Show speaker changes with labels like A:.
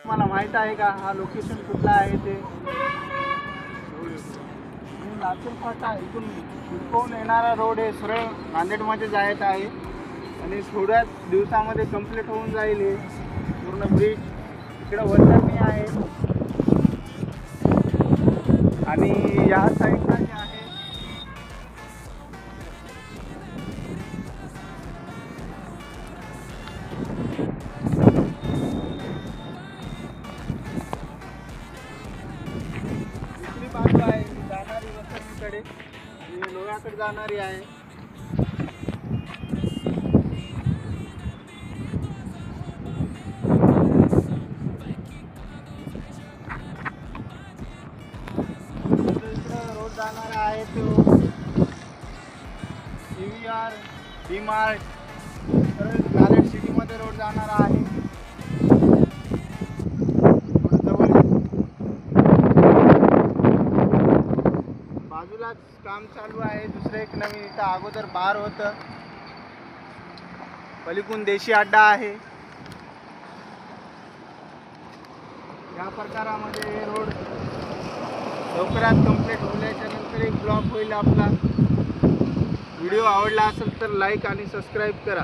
A: मला माहित आहे का हा लोकेशन कुठला आहे ते? लातूर फाटा इथून हुडकवून येणारा रोड आहे, सरळ नांदेडमध्ये जायचं आहे आणि थोड्याच दिवसामध्ये कंप्लीट होऊन जाईल हे पूर्ण ब्रिज. इकडं वरती आहे आणि या साईडला जे आहे दुसरी बाजू आहे जाणारी वसईकडे आणि लोह्याकडे जाणारी आहे. रोड जाणारा आहे तो EVR DMart नांदेड सिटीमध्ये रोड जाणारा आहे. बाजूलाच काम चालू आहे दुसरं एक नवीन. इथं अगोदर बार होतं, पलीकडून देशी अड्डा आहे. या प्रकारामध्ये हे रोड लवकरात कंप्लीट होण्याच्या नंतर एक ब्लॉग होईल आपला. व्हिडिओ आवडला असेल तर लाईक आणि सबस्क्राईब करा.